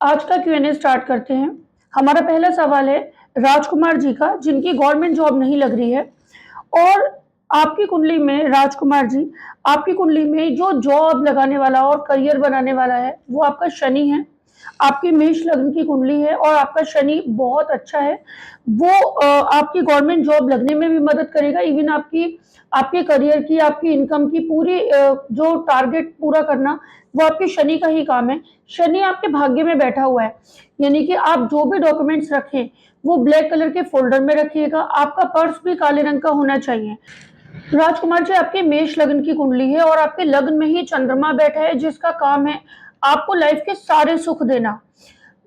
आज का Q&A start करते हैं। हमारा पहला सवाल है राजकुमार जी का, जिनकी गवर्नमेंट जॉब नहीं लग रही है। और आपकी कुंडली में राजकुमार जी, आपकी कुंडली में जो जॉब लगाने वाला और करियर बनाने वाला है वो आपका शनि है। आपकी मेष लग्न की कुंडली है और आपका शनि बहुत अच्छा है। वो आपकी गवर्नमेंट जॉब लगने में भी मदद करेगा। इवन आपकी आपके करियर की, आपकी इनकम की पूरी जो टारगेट पूरा करना वो आपके शनि का ही काम है। शनि आपके भाग्य में बैठा हुआ है, यानी कि आप जो भी डॉक्यूमेंट्स रखें वो ब्लैक कलर के फोल्डर में रखिएगा। आपका पर्स भी काले रंग का होना चाहिए। राजकुमार जी, आपके मेष लग्न की कुंडली है और आपके लग्न में ही चंद्रमा बैठा है, जिसका काम है आपको लाइफ के सारे सुख देना।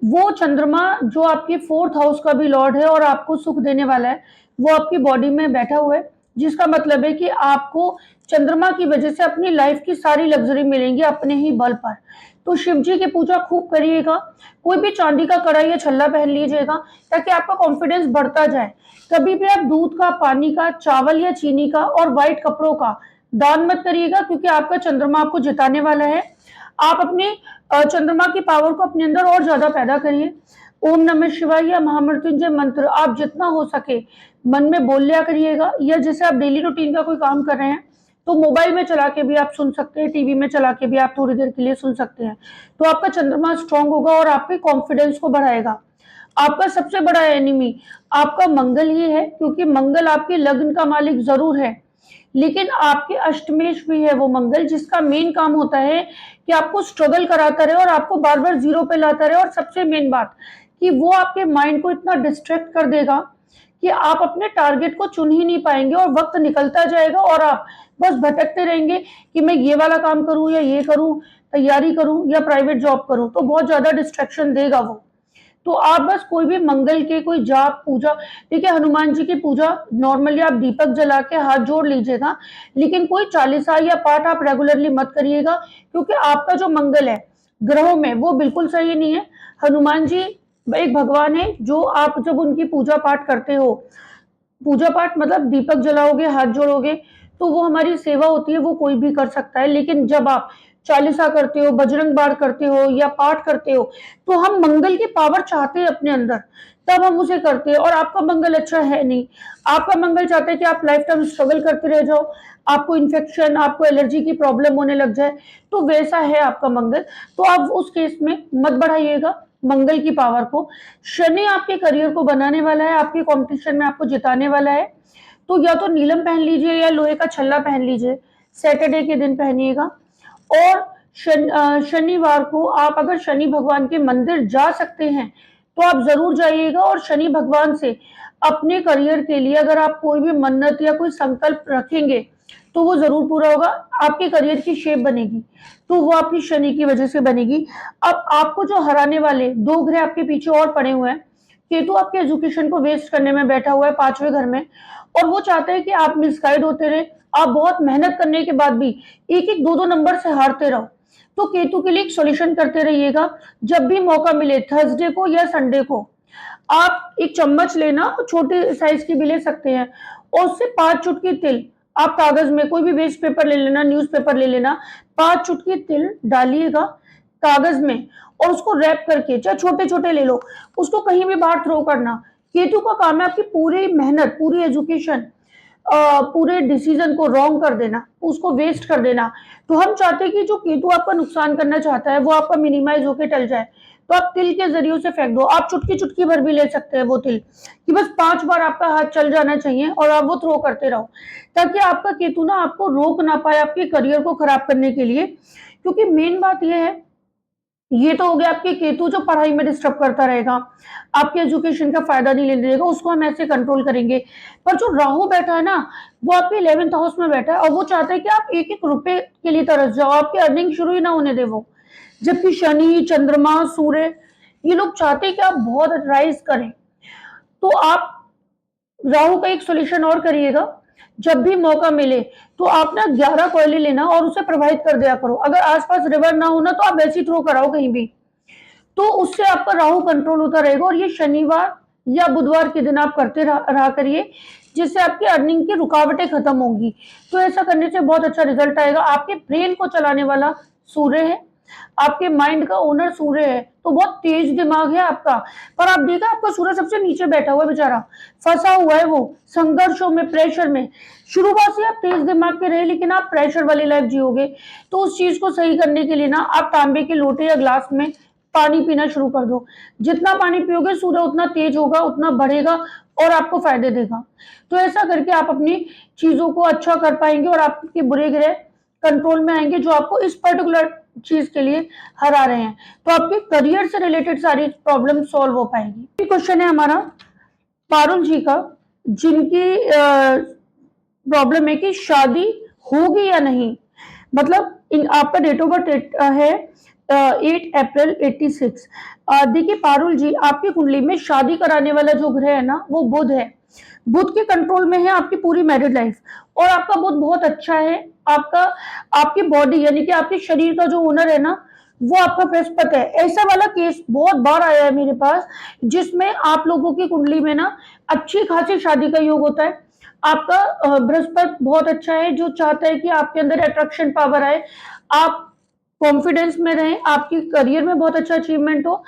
वो चंद्रमा जो आपके फोर्थ हाउस का भी लॉर्ड है और आपको सुख देने वाला है, वो आपकी बॉडी में बैठा हुआ है, जिसका मतलब है कि आपको चंद्रमा की वजह से अपनी लाइफ की सारी लग्जरी मिलेंगी अपने ही बल पर। तो शिव जी की पूजा खूब करिएगा। कोई भी चांदी का कड़ा या छल्ला पहन लीजिएगा ताकि आपका कॉन्फिडेंस बढ़ता जाए। कभी भी आप दूध का, पानी का, चावल या चीनी का और व्हाइट कपड़ों का दान मत करिएगा, क्योंकि आपका चंद्रमा आपको जिताने वाला है। आप अपने चंद्रमा की पावर को अपने अंदर और ज्यादा पैदा करिए। ओम नमः शिवाय या महामृत्युंजय मंत्र आप जितना हो सके मन में बोल लिया करिएगा, या जैसे आप डेली रूटीन का कोई काम कर रहे हैं तो मोबाइल में चला के भी आप सुन सकते हैं, टीवी में चला के भी आप थोड़ी देर के लिए सुन सकते हैं। तो आपका चंद्रमा स्ट्रांग होगा और आपके कॉन्फिडेंस को बढ़ाएगा। आपका सबसे बड़ा एनिमी आपका मंगल ही है, क्योंकि मंगल आपके लग्न का मालिक जरूर है, लेकिन आपके अष्टमेश भी है वो मंगल, जिसका मेन काम होता है कि आपको स्ट्रगल कराता रहे और आपको बार बार जीरो पे लाता रहे। और सबसे मेन बात कि वो आपके माइंड को इतना डिस्ट्रैक्ट कर देगा कि आप अपने टारगेट को चुन ही नहीं पाएंगे और वक्त निकलता जाएगा और आप बस भटकते रहेंगे कि मैं ये वाला काम करूं या ये करूं, तैयारी करूं या प्राइवेट जॉब करूं। तो बहुत ज्यादा डिस्ट्रैक्शन देगा वो। तो आप बस कोई भी मंगल के कोई जाप पूजा, ठीक है, हनुमान जी की पूजा नॉर्मली आप दीपक जला के हाथ जोड़ लीजिएगा, लेकिन कोई चालीसा या पाठ आप रेगुलरली मत करिएगा, क्योंकि आपका जो मंगल है ग्रहों में वो बिल्कुल सही नहीं है। हनुमान जी एक भगवान है, जो आप जब उनकी पूजा पाठ करते हो, पूजा पाठ मतलब दीपक जलाओगे, हाथ जोड़ोगे, तो वो हमारी सेवा होती है, वो कोई भी कर सकता है। लेकिन जब आप चालीसा करते हो, बजरंग बाण करते हो या पाठ करते हो, तो हम मंगल की पावर चाहते हैं अपने अंदर, तब हम उसे करते हैं। और आपका मंगल अच्छा है नहीं। आपका मंगल चाहते हैं कि आप लाइफ टाइम स्ट्रगल करते रह जाओ, आपको इन्फेक्शन, आपको एलर्जी की प्रॉब्लम होने लग जाए, तो वैसा है आपका मंगल। तो आप उस केस में मत बढ़ाइएगा मंगल की पावर को। शनि आपके करियर को बनाने वाला है, आपके कंपटीशन में आपको जिताने वाला है। तो या तो नीलम पहन लीजिए या लोहे का छल्ला पहन लीजिए, सैटरडे के दिन पहनिएगा। और शनिवार को आप अगर शनि भगवान के मंदिर जा सकते हैं तो आप जरूर जाइएगा और शनि भगवान से अपने करियर के लिए अगर आप कोई भी मन्नत या कोई संकल्प रखेंगे तो वो जरूर पूरा होगा। आपके करियर की शेप बनेगी, तो वो आपकी शनि की वजह से बनेगी। अब आपको जो हराने वाले दो ग्रह आपके पीछे और पड़े हुए हैं, केतु आपके एजुकेशन को वेस्ट करने में बैठा हुआ है पांचवें घर में, और वो चाहते हैं कि आप मिसगाइड होते रहे, आप बहुत मेहनत करने के बाद भी एक एक दो दो नंबर से हारते रहो। तो केतु के लिए एक सॉल्यूशन करते रहिएगा। जब भी मौका मिले थर्सडे को या संडे को आप एक चम्मच लेना, छोटे साइज की भी ले सकते हैं, और उससे 5 चुटकी तिल आप कागज में, कोई भी वेस्ट पेपर ले लेना, न्यूज़पेपर ले लेना, 5 चुटकी तिल डालिएगा कागज में और उसको रैप करके, चाहे छोटे छोटे ले लो, उसको कहीं भी बाहर थ्रो करना। केतु का काम है आपकी पूरी मेहनत, पूरी एजुकेशन, पूरे डिसीजन को रॉन्ग कर देना, उसको वेस्ट कर देना। तो हम चाहते हैं कि जो केतु आपका नुकसान करना चाहता है वो आपका मिनिमाइज होकर टल जाए। तो आप तिल के जरिए से फेंक दो। आप चुटकी चुटकी भर भी ले सकते हैं वो तिल, कि बस 5 बार आपका हाथ चल जाना चाहिए और आप वो थ्रो करते रहो, ताकि आपका केतु ना आपको रोक ना पाए आपके करियर को खराब करने के लिए। क्योंकि मेन बात यह है, ये तो हो गया आपके केतु जो पढ़ाई में डिस्टर्ब करता रहेगा, आपके एजुकेशन का फायदा नहीं लेने देगा, उसको हम ऐसे कंट्रोल करेंगे। पर जो राहु बैठा है ना, वो आपके 11th हाउस में बैठा है और वो चाहता है कि आप एक एक रुपए के लिए तरस जाओ, आपकी अर्निंग शुरू ही ना होने दे वो। जबकि शनि, चंद्रमा, सूर्य, ये लोग चाहते हैं कि आप बहुत राइज करें। तो आप राहु का एक सोल्यूशन और करिएगा। जब भी मौका मिले तो आप ना 11 कोयले लेना और उसे प्रवाहित कर दिया करो। अगर आसपास रिवर ना हो ना तो आप वैसे थ्रो कराओ कहीं भी, तो उससे आपका राहु कंट्रोल होता रहेगा। और ये शनिवार या बुधवार के दिन आप करते रहा करिए, जिससे आपकी अर्निंग की रुकावटें खत्म होंगी। तो ऐसा करने से बहुत अच्छा रिजल्ट आएगा। आपके ब्रेन को चलाने वाला सूर्य है, आपके माइंड का ओनर सूर्य है, तो बहुत तेज दिमाग है आपका। पर आप देखा आपका सूर्य सबसे नीचे बैठा हुआ है बेचारा, फंसा हुआ है वो संघर्षों में, प्रेशर में। शुरुआत से आप तेज दिमाग के रहे, लेकिन आप प्रेशर वाली लाइफ जियोगे। तो उस चीज को सही करने के लिए ना आप तांबे के लोटे या ग्लास में पानी पीना शुरू कर दो। जितना पानी पियोगे सूर्य उतना तेज होगा, उतना बढ़ेगा और आपको फायदे देगा। तो ऐसा करके आप अपनी चीजों को अच्छा कर पाएंगे और आपके बुरे ग्रह कंट्रोल में आएंगे, जो आपको इस पर्टिकुलर चीज के लिए हरा रहे हैं। तो आपके करियर से रिलेटेड सारी प्रॉब्लम सॉल्व हो पाएगी। क्वेश्चन है हमारा पारुल जी का, जिनकी प्रॉब्लम है कि शादी होगी या नहीं। मतलब आपका डेट ऑफ बर्थ है 8 अप्रैल 86। देखिए पारुल जी, आपकी कुंडली में शादी कराने वाला जो ग्रह है ना वो बुध है। बुध के कंट्रोल में है आपकी पूरी मैरिड लाइफ, और आपका बुध बहुत अच्छा है। आपका आपकी बॉडी यानी कि आपके शरीर का जो ओनर है ना वो आपका बृहस्पति है। ऐसा वाला केस बहुत बार आया है मेरे पास, जिसमें आप लोगों की कुंडली में ना अच्छी खासी शादी का योग होता है। आपका बृहस्पति बहुत अच्छा है, जो चाहता है कि आपके अंदर अट्रैक्शन पावर आए, आप कॉन्फिडेंस में रहें, आपकी करियर में बहुत अच्छा अचीवमेंट हो,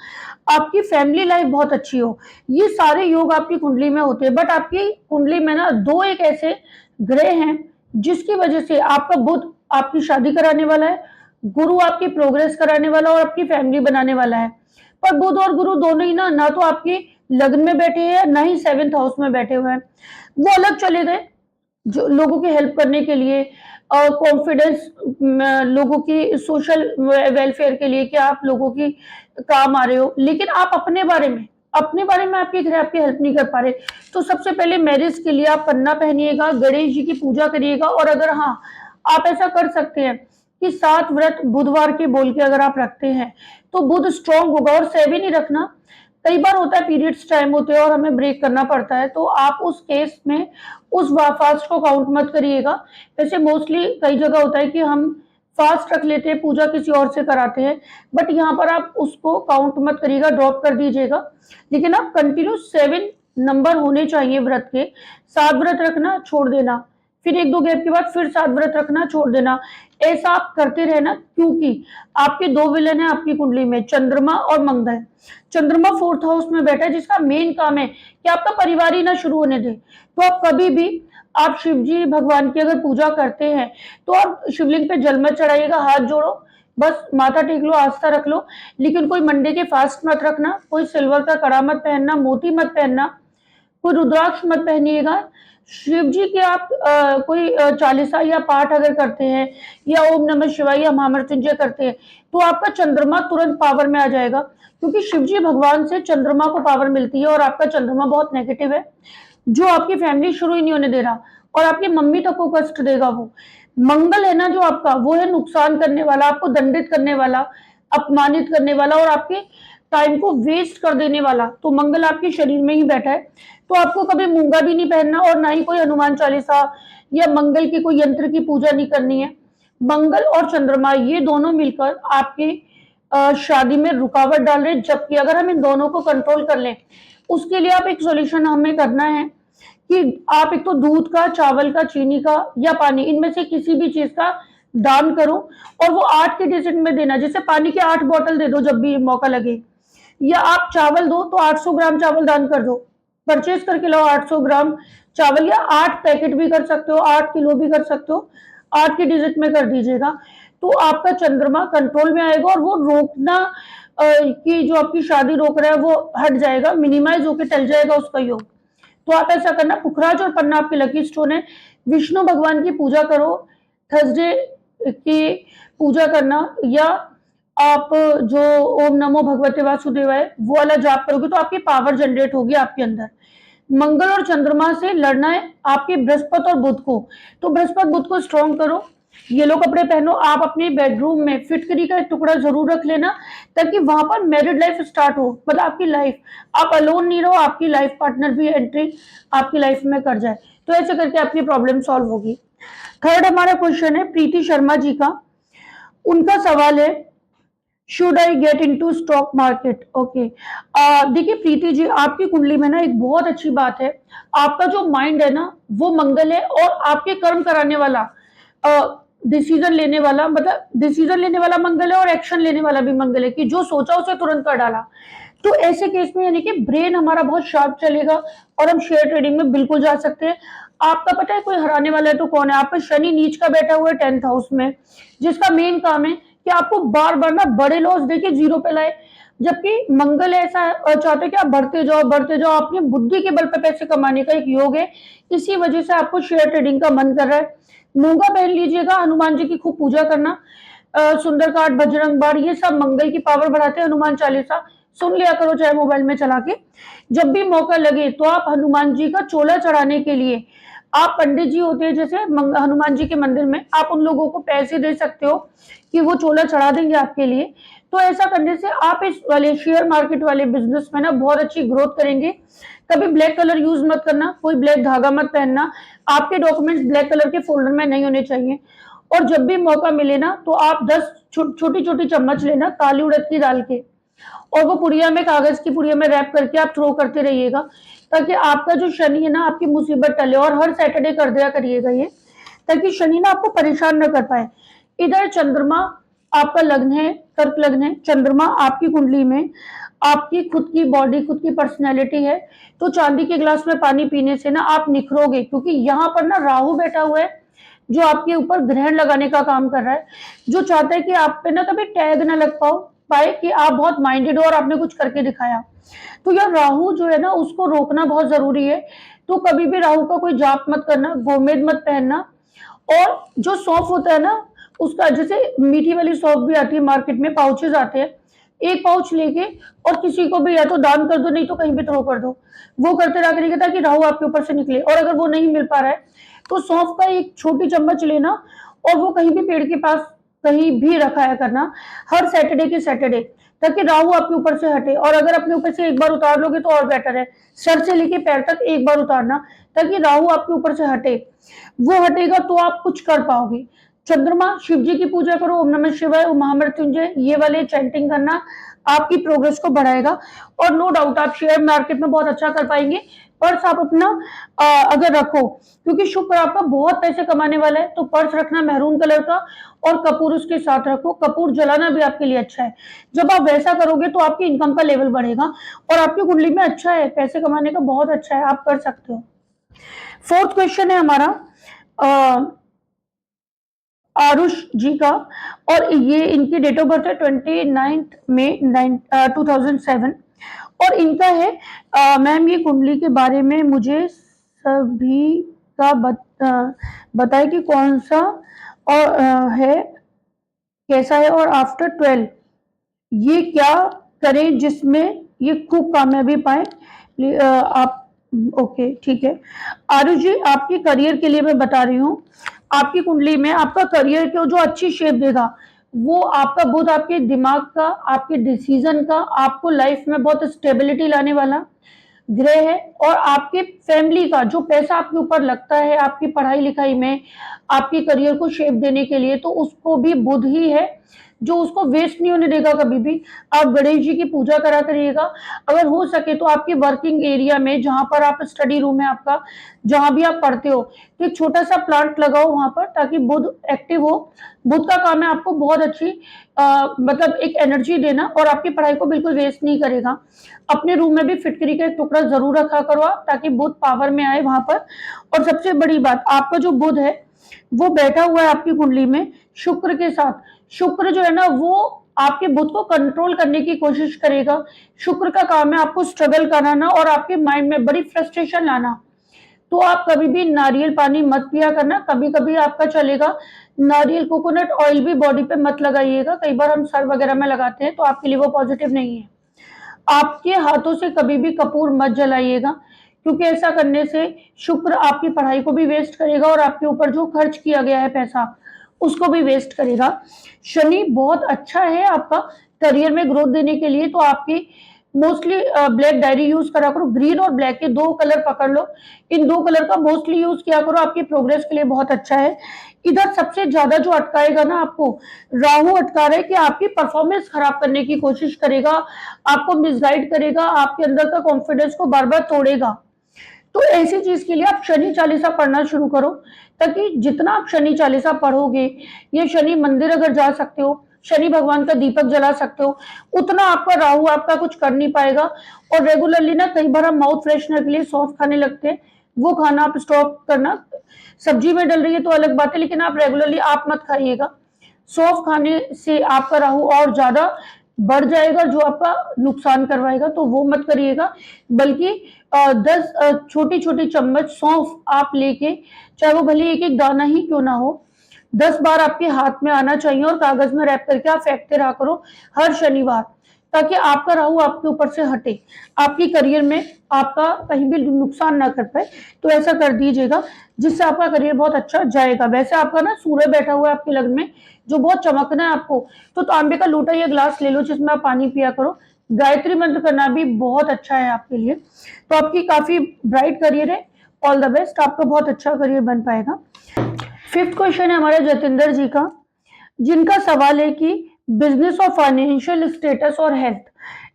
आपकी फैमिली लाइफ बहुत अच्छी हो। ये सारे योग आपकी कुंडली में होते हैं। बट आपकी कुंडली में ना दो एक ऐसे ग्रह हैं जिसकी वजह से आपका बुध आपकी शादी कराने वाला है, गुरु आपकी प्रोग्रेस कराने वाला और आपकी फैमिली बनाने वाला है। पर बुध और गुरु दोनों ही ना तो आपके लग्न में बैठे हैं, ना ही 7th हाउस में बैठे हुए हैं। वो अलग चले गए जो लोगों की हेल्प करने के लिए, कॉन्फिडेंस, लोगों की सोशल वेलफेयर के लिए, कि आप लोगों की काम आ रहे हो। लेकिन आप अपने बारे में आपके ग्रह आपकी हेल्प नहीं कर पा रहे। तो सबसे पहले मैरिज के लिए आप पन्ना पहनिएगा, गणेश जी की पूजा करिएगा, और अगर हाँ आप ऐसा कर सकते हैं कि 7 व्रत बुधवार के बोल के अगर आप रखते हैं तो बुध स्ट्रांग होगा। और 7 ही रखना, कई बार होता है पीरियड्स टाइम होते हैं और हमें ब्रेक करना पड़ता है, तो आप उस केस में उस फास्ट को काउंट मत करिएगा। वैसे मोस्टली कई जगह होता है कि हम फास्ट रख लेते हैं, पूजा किसी और से कराते हैं, बट यहाँ पर आप उसको काउंट मत करिएगा, ड्रॉप कर दीजिएगा। लेकिन आप कंटिन्यू 7 नंबर होने चाहिए व्रत के। 7 व्रत रखना, छोड़ देना, फिर 1-2 गैप के बाद फिर 7 व्रत रखना, छोड़ देना, ऐसा आप करते रहना। क्योंकि आपके 2 विलन है आपकी कुंडली में, चंद्रमा और मंगल। चंद्रमा 4th हाउस में बैठा है, जिसका मेन काम है कि आपका परिवार ही ना शुरू होने दे। तो आप कभी भी आप शिव जी भगवान की अगर पूजा करते हैं तो आप शिवलिंग पे जल मत चढ़ाइएगा, हाथ जोड़ो, बस माथा टेक लो, आस्था रख लो। लेकिन कोई मंडे के फास्ट मत रखना, कोई सिल्वर का कड़ा मत पहनना, मोती मत पहनना, कोई रुद्राक्ष मत पहनिएगा। शिव जी के आप कोई चालीसा या पाठ अगर करते हैं, या ओम नमः शिवाय या महामृत्युंजय करते हैं, तो आपका चंद्रमा तुरंत पावर में आ जाएगा। क्योंकि शिव जी भगवान से चंद्रमा को पावर मिलती है, और आपका चंद्रमा बहुत नेगेटिव है, जो आपकी फैमिली शुरू ही नहीं होने दे रहा, और आपकी मम्मी तक को कष्ट देगा। वो मंगल है ना जो आपका, वो है नुकसान करने वाला, आपको दंडित करने वाला, अपमानित करने वाला, और आपके टाइम को वेस्ट कर देने वाला। तो मंगल आपके शरीर में ही बैठा है, तो आपको कभी मूंगा भी नहीं पहनना, और ना ही कोई हनुमान चालीसा या मंगल की कोई यंत्र की पूजा नहीं करनी है। मंगल और चंद्रमा ये दोनों मिलकर आपकी शादी में रुकावट डाल रहे हैं। जबकि अगर हम इन दोनों को कंट्रोल कर लें, उसके लिए आप एक सॉल्यूशन हमें करना है कि आप एक तो दूध का, चावल का, चीनी का या पानी, इनमें से किसी भी चीज का दान करो, और वो 8 के डिजिट में देना। जैसे पानी के 8 बॉटल दे दो जब भी मौका लगे, या आप चावल दो तो 800 ग्राम चावल दान कर दो, परचेज करके लाओ 800 ग्राम चावल, या 8 पैकेट भी कर सकते हो, 8 किलो भी कर सकते हो, 8 के डिजिट में कर दीजिएगा। तो आपका चंद्रमा कंट्रोल में आएगा, और वो रोकना कि जो आपकी शादी रोक रहा है वो हट जाएगा, मिनिमाइज होकर टल जाएगा उसका योग। तो आप ऐसा करना, पुखराज और पन्ना आपके लकी स्टोन है। विष्णु भगवान की पूजा करो, थर्सडे की पूजा करना, या आप जो ओम नमो भगवते वासुदेवाय वो वाला जाप करोगे तो आपकी पावर जनरेट होगी आपके अंदर। मंगल और चंद्रमा से लड़ना है आपके बृहस्पति और बुध को, तो बृहस्पति बुध को स्ट्रॉन्ग करो, येलो कपड़े पहनो। आप अपने बेडरूम में फिटकरी का एक टुकड़ा जरूर रख लेना, ताकि वहां पर मैरिड लाइफ स्टार्ट हो, मतलब आपकी लाइफ, आप अलोन नहीं रहो, आपकी लाइफ पार्टनर भी एंट्री आपकी लाइफ में कर जाए। तो ऐसे करके आपकी प्रॉब्लम सॉल्व होगी। थर्ड हमारा क्वेश्चन है प्रीति शर्मा जी का। उनका सवाल है, should I get into stock market. Okay, देखिए प्रीति जी, आपकी कुंडली में ना एक बहुत अच्छी बात है, आपका जो माइंड है ना वो मंगल है, और आपके कर्म कराने वाला डिसीजन लेने वाला, मतलब डिसीजन लेने वाला मंगल है और एक्शन लेने वाला भी मंगल है कि जो सोचा उसे तुरंत कर डाला। तो ऐसे केस में यानी कि ब्रेन हमारा बहुत शार्प चलेगा और हम शेयर ट्रेडिंग में बिल्कुल जा सकते हैं। आपका पता है कोई हराने वाला है तो कौन है? आपका शनि नीच का बैठा हुआ है 10th हाउस में, जिसका मेन काम है कि आपको बार बार ना बड़े लॉस देके जीरो पे लाए। जबकि मंगल ऐसा चाहते हैं कि आप बढ़ते जाओ, अपनी बुद्धि के बल पर पैसे कमाने का एक योग है। इसी वजह से आपको शेयर ट्रेडिंग का मन कर रहा है। मूंगा पहन लीजिएगा, हनुमान जी की खूब पूजा करना, सुंदरकांड, बजरंग बाण, ये सब मंगल की पावर बढ़ाते हैं। हनुमान चालीसा सुन लिया करो चाहे मोबाइल में चला के। जब भी मौका लगे तो आप हनुमान जी का चोला चढ़ाने के लिए, आप पंडित जी होते हैं जैसे हनुमान जी के मंदिर में, आप उन लोगों को पैसे दे सकते हो कि वो चोला चढ़ा देंगे आपके लिए। तो ऐसा करने से आप इस वाले शेयर मार्केट वाले बिजनेस में ना बहुत अच्छी ग्रोथ करेंगे। कभी ब्लैक कलर यूज मत करना, कोई ब्लैक धागा मत पहनना, आपके डॉक्यूमेंट्स ब्लैक कलर के फोल्डर में नहीं होने चाहिए। और जब भी मौका मिले ना तो आप 10 छोटी छोटी चम्मच लेना काली उड़द की दाल के, और वो पुड़िया में, कागज की पुड़िया में रैप करके आप थ्रो करते रहिएगा, ताकि आपका जो शनि है ना, आपकी मुसीबत टले। और हर सैटरडे कर दिया करिएगा ये, ताकि शनि ना आपको परेशान न कर पाए। इधर चंद्रमा आपका लग्न है, कर्क लग्न है। चंद्रमा आपकी कुंडली में आपकी खुद की बॉडी, खुद की पर्सनैलिटी है। तो चांदी के गिलास में पानी पीने से ना आप निखरोगे, क्योंकि यहाँ पर ना राहु बैठा हुआ है जो आपके ऊपर ग्रहण लगाने का काम कर रहा है, जो चाहता है कि आप पे ना कभी टैग ना लग पाए कि आप बहुत माइंडेड हो और आपने कुछ करके दिखाया। तो यार राहु जो है ना, उसको रोकना बहुत जरूरी है। तो कभी भी राहु का कोई जाप मत करना, गोमेद मत पहनना। और जो सौंफ होता है ना, उसका जैसे मीठी वाली सौंफ भी आती है मार्केट में, पाउचेज आते हैं, एक पाउच लेके और किसी को भी या तो दान कर दो, नहीं तो कहीं भी थ्रो कर दो। वो करते रहा करिएगा ताकि राहु आपके ऊपर से निकले। और अगर वो नहीं मिल पा रहा है तो सौंफ का एक छोटी चम्मच लेना और वो कहीं भी पेड़ के पास कहीं भी रखाया करना हर सैटरडे के सैटरडे, ताकि राहु आपके ऊपर से हटे। और अगर अपने ऊपर से एक बार उतार लोगे तो और बेटर है, सर से लेके पैर तक एक बार उतारना, ताकि राहु आपके ऊपर से हटे। वो हटेगा तो आप कुछ कर पाओगे। चंद्रमा, शिव जी की पूजा करो, ओम नमः शिवाय, ओम महामृत्युंजय, ये वाले चैंटिंग करना आपकी प्रोग्रेस को बढ़ाएगा। और नो डाउट आप शेयर मार्केट में बहुत अच्छा कर पाएंगे। पर्स आप अपना अगर रखो, क्योंकि शुक्र आपका बहुत पैसे कमाने वाला है, तो पर्स रखना मैरून कलर का, और कपूर उसके साथ रखो। कपूर जलाना भी आपके लिए अच्छा है। जब आप वैसा करोगे तो आपकी इनकम का लेवल बढ़ेगा और आपकी कुंडली में अच्छा है, पैसे कमाने का बहुत अच्छा है, आप कर सकते हो। फोर्थ क्वेश्चन है हमारा आरुष जी का, और ये इनकी डेट ऑफ बर्थ है 29 मई 2007। और इनका है मैम ये कुंडली के बारे में मुझे सभी का बताए कि कौन सा और है, कैसा है, और आफ्टर 12 ये क्या करें जिसमें ये खूब कामयाबी पाए। आप ओके ठीक है। आरुष जी, आपके करियर के लिए मैं बता रही हूँ, आपकी कुंडली में आपका करियर को जो अच्छी शेप देगा वो आपका बुध, आपके दिमाग का, आपके डिसीजन का, आपको लाइफ में बहुत स्टेबिलिटी लाने वाला ग्रह है। और आपके फैमिली का जो पैसा आपके ऊपर लगता है आपकी पढ़ाई लिखाई में, आपके करियर को शेप देने के लिए, तो उसको भी बुध ही है जो उसको वेस्ट नहीं होने देगा कभी भी। आप गणेश जी की पूजा करा करिएगा। अगर हो सके तो आपकी वर्किंग एरिया में, जहां पर आप स्टडी रूम है आपका, जहां भी आप पढ़ते हो, तो एक छोटा सा प्लांट लगाओ वहां पर, ताकि बुध एक्टिव हो। बुध का काम है आपको बहुत अच्छी मतलब एक एनर्जी देना, और आपकी पढ़ाई को बिल्कुल वेस्ट नहीं करेगा। अपने रूम में भी फिटकरी का एक टुकड़ा जरूर रखा करो आप, ताकि बुध पावर में आए वहां पर। और सबसे बड़ी बात, आपका जो बुध है वो बैठा हुआ है आपकी कुंडली में शुक्र के साथ। शुक्र जो है ना वो आपके बुध को कंट्रोल करने की कोशिश करेगा। शुक्र का काम है आपको स्ट्रगल कराना और आपके माइंड में बड़ी फ्रस्ट्रेशन लाना। तो आप कभी भी नारियल पानी मत पिया करना, कभी कभी आपका चलेगा। नारियल कोकोनट ऑयल भी बॉडी पे मत लगाइएगा, कई बार हम सर वगैरह में लगाते हैं तो आपके लिए वो पॉजिटिव नहीं है। आपके हाथों से कभी भी कपूर मत जलाइएगा, क्योंकि ऐसा करने से शुक्र आपकी पढ़ाई को भी वेस्ट करेगा और आपके ऊपर जो खर्च किया गया है पैसा उसको भी वेस्ट करेगा। शनि बहुत अच्छा है आपका करियर में ग्रोथ देने के लिए, तो आपकी मोस्टली ब्लैक डायरी यूज करा करो। ग्रीन और ब्लैक के दो कलर पकड़ लो, इन दो कलर का मोस्टली यूज किया करो, आपकी प्रोग्रेस के लिए बहुत अच्छा है। इधर सबसे ज्यादा जो अटकाएगा ना आपको, राहु अटका रहा है कि आपकी परफॉर्मेंस खराब करने की कोशिश करेगा, आपको मिसगाइड करेगा, आपके अंदर का कॉन्फिडेंस को बार बार तोड़ेगा। तो ऐसी चीज के लिए आप शनि चालीसा पढ़ना शुरू करो, ताकि जितना आप शनि चालीसा पढ़ोगे, या शनि मंदिर अगर जा सकते हो, शनि भगवान का दीपक जला सकते हो, उतना आपका राहु आपका कुछ कर नहीं पाएगा। और रेगुलरली ना कई बार हम माउथ फ्रेशनर के लिए सौंफ खाने लगते हैं, वो खाना आप स्टॉप करना। सब्जी में डल रही है तो अलग बात है, लेकिन आप रेगुलरली आप मत खाइएगा। सौंफ खाने से आपका राहु और ज्यादा बढ़ जाएगा, जो आपका नुकसान करवाएगा, तो वो मत करिएगा। बल्कि 10 छोटी छोटी चम्मच सौंफ आप लेके, चाहे वो भले एक एक दाना ही क्यों ना हो, 10 बार आपके हाथ में आना चाहिए, और कागज में रैप करके आप फेंकते रहा करो हर शनिवार, ताकि आपका राहु आपके ऊपर से हटे, आपकी करियर में आपका कहीं भी नुकसान ना कर पाए। तो ऐसा कर दीजिएगा, जिससे आपका करियर बहुत अच्छा जाएगा। वैसे आपका ना सूर्य बैठा हुआ है आपके लग्न में, जो बहुत चमकना है आपको, तो तांबे का लोटा या ग्लास ले लो जिसमें आप पानी पिया करो। गायत्री मंत्र करना भी बहुत अच्छा है आपके लिए, तो आपकी काफी ब्राइट करियर है। ऑल द बेस्ट, आपका बहुत अच्छा करियर बन पाएगा। फिफ्थ क्वेश्चन है हमारे जतिंदर जी का, जिनका सवाल है कि बिजनेस और फाइनेंशियल स्टेटस और हेल्थ,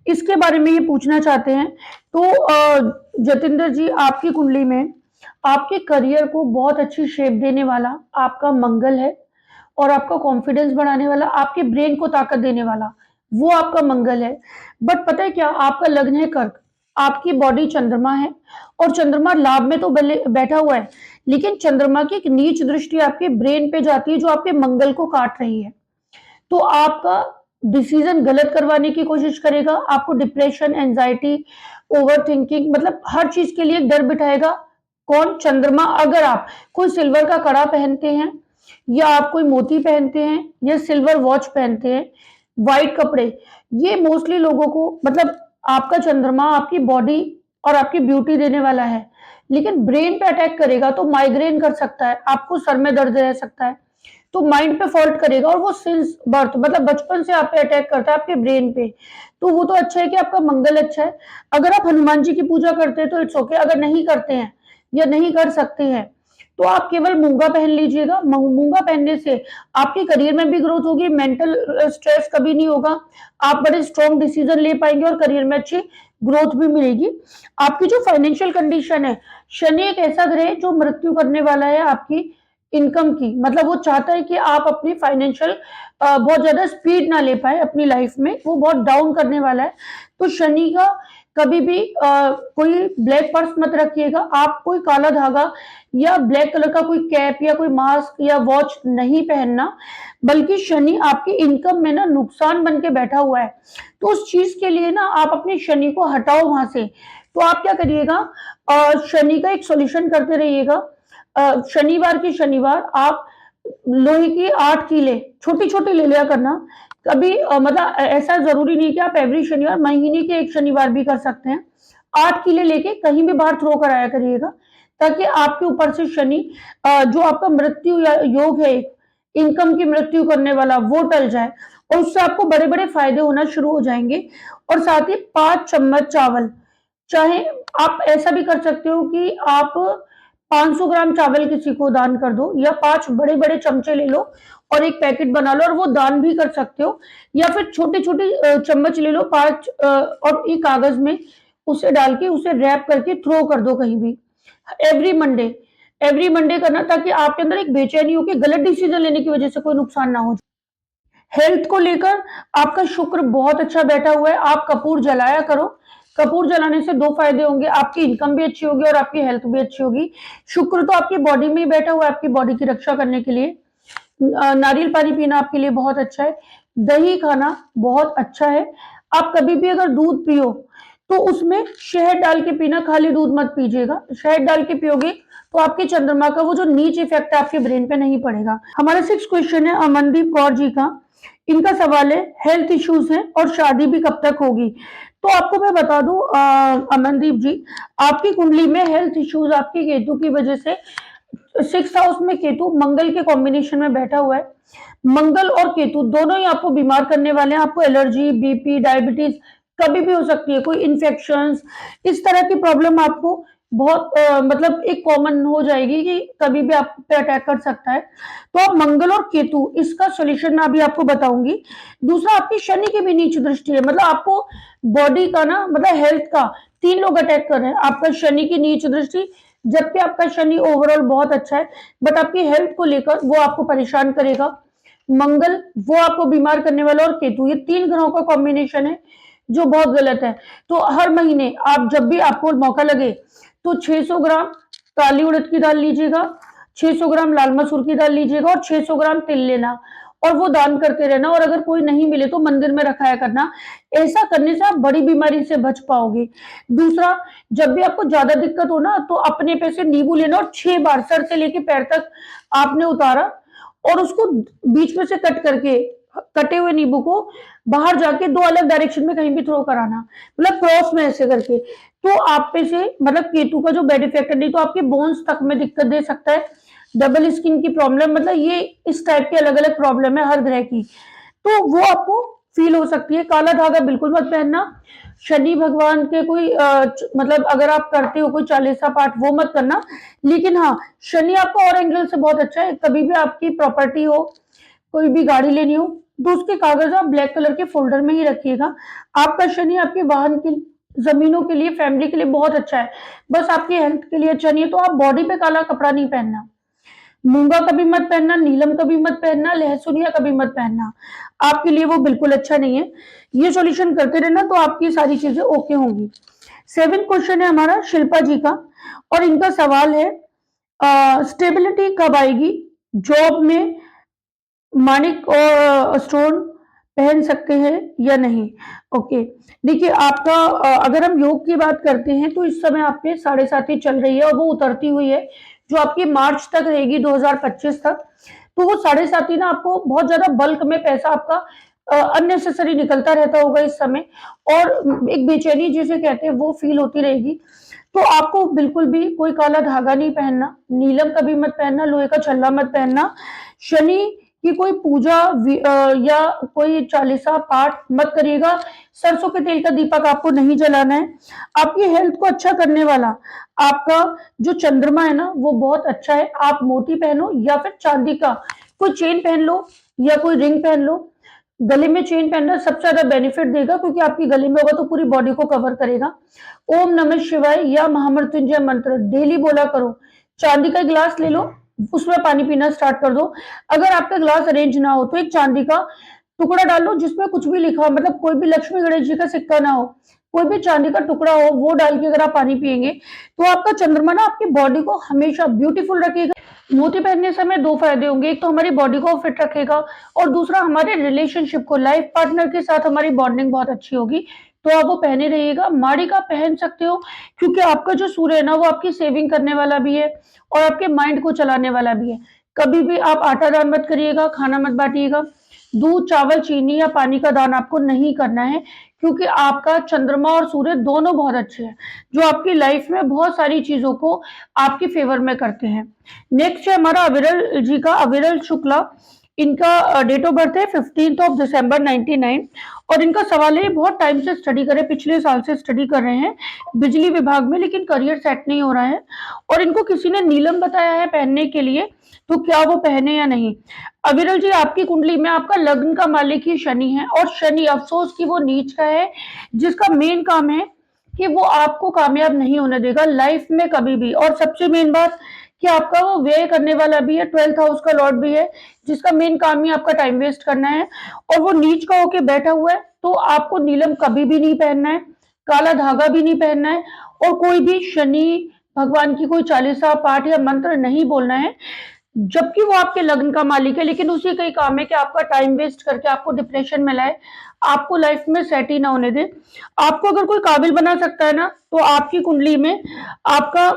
इसके बारे में ये पूछना चाहते हैं। तो जतिंदर जी, आपकी कुंडली में आपके करियर को बहुत अच्छी शेप देने वाला आपका मंगल है, और आपका कॉन्फिडेंस बढ़ाने वाला, आपके ब्रेन को ताकत देने वाला वो आपका मंगल है। बट पता है क्या, आपका लग्न है कर्क, आपकी बॉडी चंद्रमा है, और चंद्रमा लाभ में तो बैठा हुआ है, लेकिन चंद्रमा की एक नीच दृष्टि आपके ब्रेन पे जाती है, जो आपके मंगल को काट रही है। तो आपका डिसीजन गलत करवाने की कोशिश करेगा, आपको डिप्रेशन, एंजाइटी, ओवर थिंकिंग, मतलब हर चीज के लिए डर बिठाएगा। कौन? चंद्रमा। अगर आप कोई सिल्वर का कड़ा पहनते हैं, या आप कोई मोती पहनते हैं, या सिल्वर वॉच पहनते हैं, व्हाइट कपड़े, ये मोस्टली लोगों को, मतलब आपका चंद्रमा आपकी बॉडी और आपकी ब्यूटी देने वाला है, लेकिन ब्रेन पे अटैक करेगा तो माइग्रेन कर सकता है, आपको सर में दर्द रह सकता है, तो माइंड पे फॉल्ट करेगा, और वो सिंस बर्थ, मतलब बचपन से आप पे अटैक करता है, आपके ब्रेन पे। तो वो तो अच्छा है कि आपका मंगल अच्छा है। अगर आप हनुमान जी की पूजा करते हैं तो इट्स ओके, अगर नहीं करते हैं या नहीं कर सकते हैं, तो आप केवल मूंगा पहन लीजिएगा। मूंगा पहनने से आपके करियर में भी ग्रोथ होगी, मेंटल स्ट्रेस कभी नहीं होगा, आप बड़े स्ट्रॉन्ग डिसीजन ले पाएंगे, और करियर में अच्छी ग्रोथ भी मिलेगी। आपकी जो फाइनेंशियल कंडीशन है, शनि एक ऐसा ग्रह है जो मृत्यु करने वाला है आपकी इनकम की, मतलब वो चाहता है कि आप अपनी फाइनेंशियल बहुत ज्यादा स्पीड ना ले पाए अपनी लाइफ में, वो बहुत डाउन करने वाला है। तो शनि का कभी भी कोई ब्लैक पर्स मत रखिएगा, आप कोई काला धागा या ब्लैक कलर का कोई कैप या कोई मास्क या वॉच नहीं पहनना, बल्कि शनि आपकी इनकम में ना नुकसान बन के बैठा हुआ है, तो उस चीज के लिए ना आप अपने शनि को हटाओ वहां से। तो आप क्या करिएगा, शनि का एक सॉल्यूशन करते रहिएगा। शनिवार की शनिवार आप लोहे की 8 कीले छोटी छोटी ले लिया करना। कभी मतलब ऐसा जरूरी नहीं कि आप एवरी शनिवार, महीने के एक शनिवार भी कर सकते हैं। 8 कीले लेके कहीं भी बाहर थ्रो कराया करिएगा, ताकि आपके ऊपर से शनि जो आपका मृत्यु या योग है, इनकम की मृत्यु करने वाला, वो टल जाए, और उससे आपको बड़े बड़े फायदे होना शुरू हो जाएंगे। और साथ ही 5 चम्मच चावल, चाहे आप ऐसा भी कर सकते हो कि आप 500 ग्राम चावल किसी को दान कर दो, या 5 बड़े बड़े चमचे ले लो और एक पैकेट बना लो, और वो दान भी कर सकते हो। या फिर छोटे छोटे चम्मच ले लो 5, और एक कागज में उसे डाल के उसे रैप करके थ्रो कर दो कहीं भी। एवरी मंडे, एवरी मंडे करना, ताकि आपके अंदर एक बेचैनी हो कि गलत डिसीजन लेने की वजह से कोई नुकसान ना हो। हेल्थ को लेकर आपका शुक्र बहुत अच्छा बैठा हुआ है, आप कपूर जलाया करो। कपूर जलाने से 2 फायदे होंगे, आपकी इनकम भी अच्छी होगी और आपकी हेल्थ भी अच्छी होगी। शुक्र तो आपकी बॉडी में ही बैठा हुआ है, आपकी बॉडी की रक्षा करने के लिए। नारियल पानी पीना आपके लिए बहुत अच्छा है, दही खाना बहुत अच्छा है। आप कभी भी अगर दूध पियो तो उसमें शहद डाल के पीना, खाली दूध मत पीजिएगा। शहद डाल के पियोगे तो आपके चंद्रमा का वो जो नीच इफेक्ट है आपके ब्रेन पे नहीं पड़ेगा। हमारा 6 क्वेश्चन है अमनदीप कौर जी का। इनका सवाल है हेल्थ इश्यूज है और शादी भी कब तक होगी। तो आपको मैं बता दूं अमनदीप जी, आपकी कुंडली में हेल्थ इश्यूज आपकी केतु की वजह से, 6th हाउस में केतु मंगल के कॉम्बिनेशन में बैठा हुआ है। मंगल और केतु दोनों ही आपको बीमार करने वाले हैं, आपको एलर्जी, बीपी, डायबिटीज कभी भी हो सकती है, कोई इन्फेक्शंस, इस तरह की प्रॉब्लम आपको बहुत मतलब एक कॉमन हो जाएगी कि कभी भी आप पे अटैक कर सकता है। तो आप मंगल और केतु, इसका सॉल्यूशन मैं अभी आपको बताऊंगी। दूसरा, आपकी शनि की भी नीच दृष्टि है, मतलब आपको बॉडी का ना, मतलब हेल्थ का तीन लोग अटैक कर रहे हैं। आपका शनि की नीच दृष्टि, जबकि आपका शनि ओवरऑल बहुत अच्छा है, बट आपकी हेल्थ को लेकर वो आपको परेशान करेगा। मंगल वो आपको बीमार करने वाला, और केतु, ये तीन ग्रहों का कॉम्बिनेशन है जो बहुत गलत है। तो हर महीने आप जब भी आपको मौका लगे तो 600 ग्राम काली उड़द की दाल लीजिएगा, 600 ग्राम लाल मसूर की दाल लीजिएगा और 600 ग्राम तिल लेना, और वो दान करते रहना। और अगर कोई नहीं मिले तो मंदिर में रखाया करना। ऐसा करने से आप बड़ी बीमारी से बच पाओगे। दूसरा, जब भी आपको ज्यादा दिक्कत हो ना तो अपने पैसे नींबू लेना और 6 बार सर से लेके पैर तक आपने उतारा और उसको बीच में से कट करके, कटे हुए नींबू को बाहर जाके दो अलग डायरेक्शन में कहीं भी थ्रो कराना, मतलब क्रॉस में ऐसे करके। तो आप पे से मतलब केतु का जो बैड इफेक्ट है, नहीं तो आपके बोन्स तक में दिक्कत दे सकता है, डबल स्किन की प्रॉब्लम, मतलब ये इस टाइप के अलग अलग प्रॉब्लम है हर ग्रह की, तो वो आपको फील हो सकती है। काला धागा बिल्कुल मत पहनना। शनि भगवान के कोई मतलब अगर आप करते हो कोई चालीसा पाठ, वो मत करना। लेकिन हाँ, शनि आपका और एंगल से बहुत अच्छा है। कभी भी आपकी प्रॉपर्टी हो, कोई भी गाड़ी लेनी हो, तो उसके कागज आप ब्लैक कलर के फोल्डर में ही रखिएगा। आपका शनि आपके वाहन की, जमीनों के लिए, फैमिली के लिए बहुत अच्छा है। बस आपकी हेल्थ के लिए अच्छा नहीं है। तो आप बॉडी पे काला कपड़ा नहीं पहनना, मूंगा कभी मत पहनना, नीलम कभी मत पहनना, लहसुनिया कभी मत पहनना, आपके लिए वो बिल्कुल अच्छा नहीं है। ये सॉल्यूशन करते रहना तो आपकी सारी चीजें ओके होंगी। 7 क्वेश्चन है हमारा शिल्पा जी का, और इनका सवाल है स्टेबिलिटी कब आएगी, जॉब में मानिक और स्टोन पहन सकते हैं या नहीं। ओके, देखिए आपका अगर हम योग की बात करते हैं तो इस समय आपके 7.5 चल रही है और वो उतरती हुई है, जो आपकी मार्च तक रहेगी 2025 तक। तो वो 7.5 ना आपको बहुत ज्यादा बल्क में पैसा आपका अननेसेसरी निकलता रहता होगा इस समय, और एक बेचैनी जिसे कहते हैं वो फील होती रहेगी। तो आपको बिल्कुल भी कोई काला धागा नहीं पहनना, नीलम कभी मत पहनना, लोहे का छल्ला मत पहनना, शनि की कोई पूजा या कोई चालीसा पाठ मत करिएगा, सरसों के तेल का दीपक आपको नहीं जलाना है। आपकी हेल्थ को अच्छा करने वाला आपका जो चंद्रमा है ना वो बहुत अच्छा है। आप मोती पहनो या फिर चांदी का कोई चेन पहन लो या कोई रिंग पहन लो। गले में चेन पहनना सबसे ज्यादा बेनिफिट देगा, क्योंकि आपकी गले में होगा तो पूरी बॉडी को कवर करेगा। ओम नमः शिवाय या महामृत्युंजय मंत्र डेली बोला करो। चांदी का गिलास ले लो, उसमें पानी पीना स्टार्ट कर दो। अगर आपका गिलास अरेंज ना हो तो एक चांदी का टुकड़ा डाल लो जिसमें कुछ भी लिखा हो, मतलब कोई भी लक्ष्मी गणेश जी का सिक्का ना हो, कोई भी चांदी का टुकड़ा हो, वो डाल के अगर आप पानी पिएंगे तो आपका चंद्रमा ना आपकी बॉडी को हमेशा ब्यूटीफुल रखेगा। मोती पहनने से हमें दो फायदे होंगे, एक तो हमारी बॉडी को फिट रखेगा, और दूसरा हमारे रिलेशनशिप को, लाइफ पार्टनर के साथ हमारी बॉन्डिंग बहुत अच्छी होगी। तो आप वो पहने रहिएगा। माड़ी का पहन सकते हो, क्योंकि आपका जो सूर्य है ना वो आपकी सेविंग करने वाला भी है और आपके माइंड को चलाने वाला भी है। कभी भी आप आटा दान मत करिएगा, खाना मत बांटिएगा, दूध चावल चीनी या पानी का दान आपको नहीं करना है, क्योंकि आपका चंद्रमा और सूर्य दोनों बहुत अच्छे हैं, जो आपकी लाइफ में बहुत सारी चीजों को आपके फेवर में करते हैं। नेक्स्ट है हमारा अविरल जी का, अविरल शुक्ला। इनका डेट ऑफ बर्थ है 15 दिसंबर 99, और इनका सवाल है बहुत टाइम से स्टडी कर रहे हैं, पिछले साल से स्टडी कर रहे हैं बिजली विभाग में, लेकिन करियर सेट नहीं हो रहा है, और इनको किसी ने नीलम बताया है पहनने के लिए, तो क्या वो पहने या नहीं। अविरल जी, आपकी कुंडली में आपका लग्न का मालिक ही शनि है, और शनि अफसोस की वो नीच का है, जिसका मेन काम है कि वो आपको कामयाब नहीं होने देगा लाइफ में कभी भी। और सबसे मेन बात कि आपका वो व्यय करने वाला भी है, 12th हाउस का लॉर्ड भी है, जिसका मेन काम ही आपका टाइम वेस्ट करना है, और वो नीच का होके बैठा हुआ है। तो आपको नीलम कभी भी नहीं पहनना है, काला धागा भी नहीं पहनना है, और कोई भी शनि भगवान की कोई चालीसा पाठ या मंत्र नहीं बोलना है, जबकि वो आपके लग्न का मालिक है। लेकिन उसी का ही काम है कि आपका टाइम वेस्ट करके आपको डिप्रेशन में लाए, आपको लाइफ में सेट ही ना होने दे। आपको अगर कोई काबिल बना सकता है ना, तो आपकी कुंडली में आपका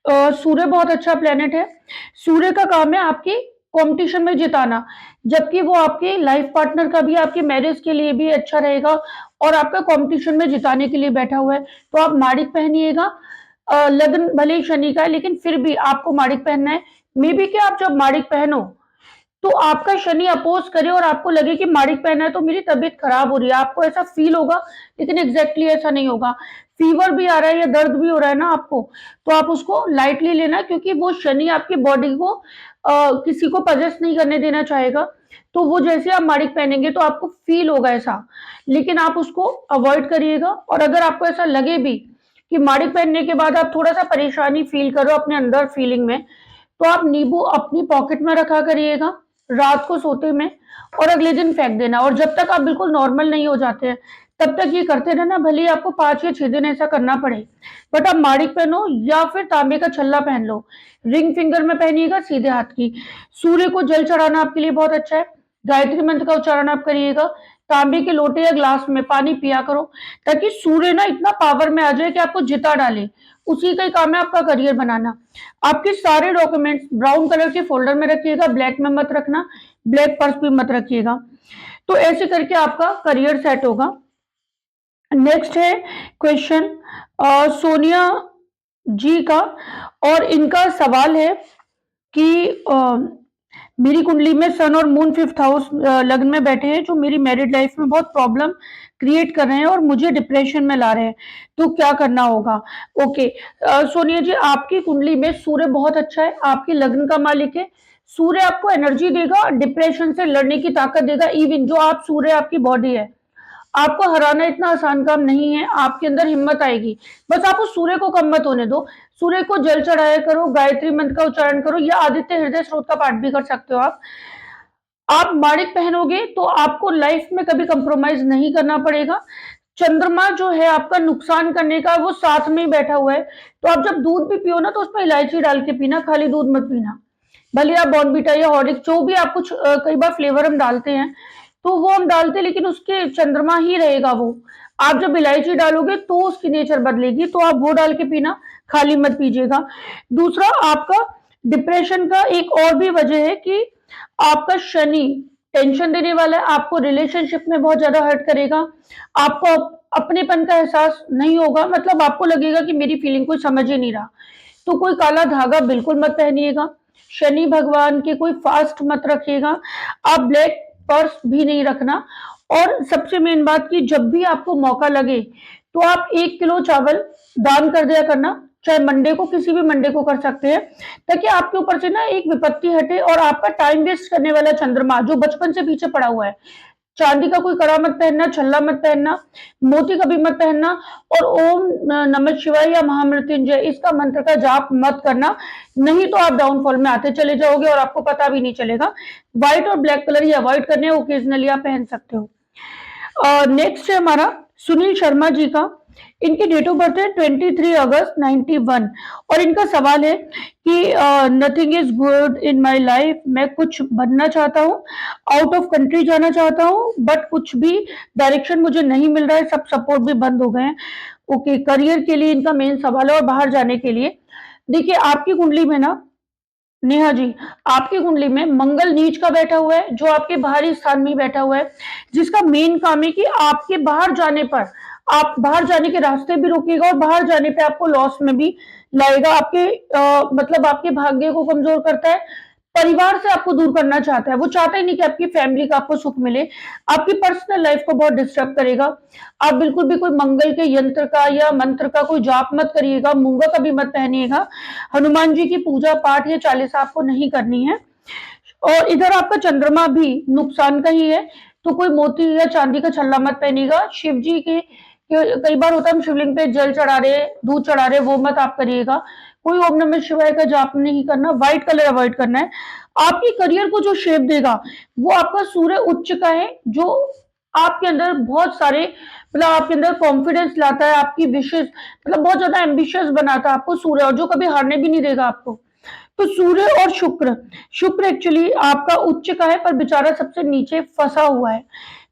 सूर्य बहुत अच्छा प्लेनेट है। सूर्य का काम है आपकी कंपटीशन में जिताना, जबकि वो आपके लाइफ पार्टनर का भी, आपके मैरिज के लिए भी अच्छा रहेगा, और आपका कंपटीशन में जिताने के लिए बैठा हुआ है। तो आप माड़िक पहनिएगा। लग्न भले ही शनि का है, लेकिन फिर भी आपको माड़िक पहनना है। मे बी कि आप जब माड़िक पहनो तो आपका शनि अपोज करे और आपको लगे कि माड़िक पहना है तो मेरी तबीयत खराब हो रही है, आपको ऐसा फील होगा, लेकिन एग्जैक्टली ऐसा नहीं होगा। फीवर भी आ रहा है या दर्द भी हो रहा है ना आपको, तो आप उसको लाइटली लेना, क्योंकि वो शनि आपकी बॉडी को किसी को पजेस नहीं करने देना चाहेगा। तो वो जैसे आप माड़िक पहनेंगे तो आपको फील होगा ऐसा, लेकिन आप उसको अवॉइड करिएगा। और अगर आपको ऐसा लगे भी कि माड़िक पहनने के बाद आप थोड़ा सा परेशानी फील करो अपने अंदर फीलिंग में, तो आप नींबू अपनी पॉकेट में रखा करिएगा रात को सोते में, और अगले दिन फेंक देना। और जब तक आप बिल्कुल नॉर्मल नहीं हो जाते हैं तब तक ये करते रहना, भले ही आपको 5 या 6 दिन ऐसा करना पड़े। बट आप माड़िक पहनो या फिर तांबे का छल्ला पहन लो, रिंग फिंगर में पहनिएगा सीधे हाथ की। सूर्य को जल चढ़ाना आपके लिए बहुत अच्छा है। गायत्री मंत्र का उच्चारण आप करिएगा। तांबे के लोटे या ग्लास में पानी पिया करो, ताकि सूर्य ना इतना पावर में आ जाए कि आपको जिता डाले। उसी का ही काम है आपका करियर बनाना। आपके सारे डॉक्यूमेंट्स ब्राउन कलर के फोल्डर में रखिएगा, ब्लैक में मत रखना, ब्लैक पर्स भी मत रखिएगा। तो ऐसे करके आपका करियर सेट होगा। नेक्स्ट है क्वेश्चन सोनिया जी का, और इनका सवाल है कि मेरी कुंडली में सन और मून 5th हाउस लग्न में बैठे हैं, जो मेरी मैरिड लाइफ में बहुत प्रॉब्लम क्रिएट कर रहे हैं और मुझे डिप्रेशन में ला रहे हैं, तो क्या करना होगा? ओके सोनिया जी, आपकी कुंडली में सूर्य बहुत अच्छा है, आपके लग्न का मालिक है। सूर्य आपको एनर्जी देगा, डिप्रेशन से लड़ने की ताकत देगा। इवन जो आप सूर्य आपकी बॉडी है, आपको हराना इतना आसान काम नहीं है, आपके अंदर हिम्मत आएगी। बस आप उस सूर्य को कम मत होने दो। सूर्य को जल चढ़ाया करो, गायत्री मंत्र का उच्चारण करो, या आदित्य हृदय स्रोत का पाठ भी कर सकते हो आप माणिक पहनोगे तो आपको लाइफ में कभी कंप्रोमाइज नहीं करना पड़ेगा। चंद्रमा जो है आपका नुकसान करने का, वो साथ में ही बैठा हुआ है। तो आप जब दूध भी पियो ना, तो उसमें इलायची डाल के पीना, खाली दूध मत पीना। भले आप बॉर्नविटा या हॉर्लिक्स जो भी आप कुछ कई बार फ्लेवर हम डालते हैं, तो वो हम डालते हैं, लेकिन उसके चंद्रमा ही रहेगा वो। आप जब इलायची डालोगे तो उसकी नेचर बदलेगी, तो आप वो डाल के पीना, खाली मत पीजिएगा। दूसरा, आपका डिप्रेशन का एक और भी वजह है कि आपका शनि टेंशन देने वाला है, आपको रिलेशनशिप में बहुत ज्यादा हर्ट करेगा, आपको अपनेपन का एहसास नहीं होगा, मतलब आपको लगेगा कि मेरी फीलिंग कोई समझ ही नहीं रहा। तो कोई काला धागा बिल्कुल मत पहनिएगा, शनि भगवान के कोई फास्ट मत रखिएगा, आप ब्लैक पर्स भी नहीं रखना। और सबसे मेन बात कि जब भी आपको मौका लगे तो आप 1 किलो चावल दान कर दिया करना, चाहे मंडे को, किसी भी मंडे को कर सकते हैं, ताकि आपके ऊपर से ना एक विपत्ति हटे और आपका टाइम वेस्ट करने वाला चंद्रमा जो बचपन से पीछे पड़ा हुआ है। चांदी का कोई कड़ा मत पहनना, छल्ला मत पहनना, मोती कभी मत पहनना, और ओम नमः शिवाय या महामृत्युंजय इसका मंत्र का जाप मत करना, नहीं तो आप डाउनफॉल में आते चले जाओगे और आपको पता भी नहीं चलेगा। व्हाइट और ब्लैक कलर ही अवॉइड करने, ओकेजनली आप पहन सकते हो। नेक्स्ट है हमारा सुनील शर्मा जी का, इनकी डेट ऑफ बर्थ है 23 अगस्त 91, और इनका सवाल है कि nothing is good in my life, मैं कुछ बनना चाहता हूँ, आउट ऑफ कंट्री जाना चाहता हूँ, बट कुछ भी डायरेक्शन मुझे नहीं मिल रहा है, सब सपोर्ट भी बंद हो गए हैं। ओके, करियर के लिए इनका मेन सवाल है, और बाहर जाने के लिए देखिए आपकी कुंडली में ना, नेहा जी, आपकी कुंडली में मंगल नीच का बैठा हुआ है, जो आपके बाहरी स्थान में बैठा हुआ है, जिसका मेन काम है कि आपके बाहर जाने पर, आप बाहर जाने के रास्ते भी रोकेगा और बाहर जाने पे आपको लॉस में भी लाएगा। आपके मतलब आपके भाग्य को कमजोर करता है, परिवार से आपको दूर करना चाहता है, वो चाहता ही नहीं कि आपकी फैमिली का आपको सुख मिले, आपकी पर्सनल लाइफ को बहुत डिस्टर्ब करेगा। आप बिल्कुल भी कोई मंगल के यंत्र का या मंत्र का कोई जाप मत करिएगा, मूंगा कभी मत पहनिएगा, हनुमान जी की पूजा पाठ या चालीसा आपको नहीं करनी है। और इधर आपका चंद्रमा भी नुकसान का ही है, तो कोई मोती या चांदी का छल्ला मत पहनिएगा। शिव जी के कई बार होता है हम शिवलिंग पे जल चढ़ा रहे, दूध चढ़ा रहे, वो मत आप करिएगा। कोई ओम नमः शिवाय का जाप नहीं करना, व्हाइट कलर अवॉइड करना है। आपकी करियर को जो शेप देगा वो आपका सूर्य उच्च का है, जो आपके अंदर बहुत सारे मतलब आपके अंदर कॉन्फिडेंस लाता है, आपकी विशेष मतलब बहुत ज्यादा एम्बिशियस बनाता है आपको सूर्य, और जो कभी हारने भी नहीं देगा आपको। तो सूर्य और शुक्र, शुक्र एक्चुअली आपका उच्च का है पर बेचारा सबसे नीचे फंसा हुआ है।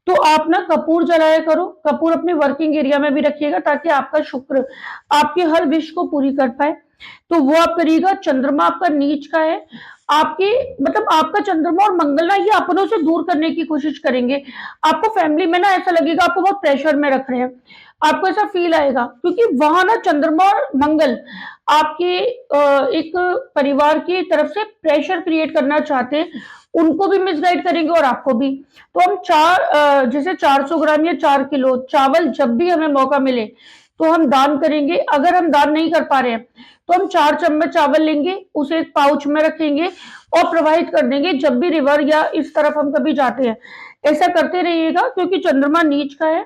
तो आप ना कपूर जलाया करो, कपूर अपने वर्किंग एरिया में भी रखिएगा, ताकि आपका शुक्र आपके हर विश को पूरी कर पाए, तो वो आप करिएगा। चंद्रमा आपका नीच का है, आपके मतलब आपका चंद्रमा और मंगल ना ये अपनों से दूर करने की कोशिश करेंगे। आपको फैमिली में ना ऐसा लगेगा आपको बहुत प्रेशर में रख रहे हैं, आपको ऐसा फील आएगा, क्योंकि वहां ना चंद्रमा और मंगल आपके एक परिवार की तरफ से प्रेशर क्रिएट करना चाहते हैं, उनको भी मिसगाइड करेंगे और आपको भी। तो हम जैसे 400 ग्राम या 4 किलो चावल जब भी हमें मौका मिले तो हम दान करेंगे। अगर हम दान नहीं कर पा रहे हैं तो हम 4 चम्मच चावल लेंगे, उसे एक पाउच में रखेंगे और प्रवाहित कर देंगे जब भी रिवर या इस तरफ हम कभी जाते हैं। ऐसा करते रहिएगा, क्योंकि चंद्रमा नीच का है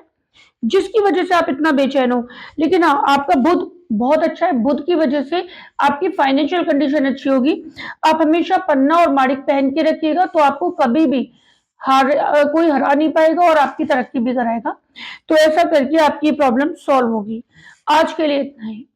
जिसकी वजह से आप इतना बेचैन हो। लेकिन हाँ, आपका बुध बहुत अच्छा है। बुध की वजह से आपकी फाइनेंशियल कंडीशन अच्छी होगी। आप हमेशा पन्ना और माणिक पहन के रखिएगा, तो आपको कभी भी कोई हरा नहीं पाएगा और आपकी तरक्की भी कराएगा। तो ऐसा करके आपकी प्रॉब्लम सॉल्व होगी। आज के लिए इतना ही।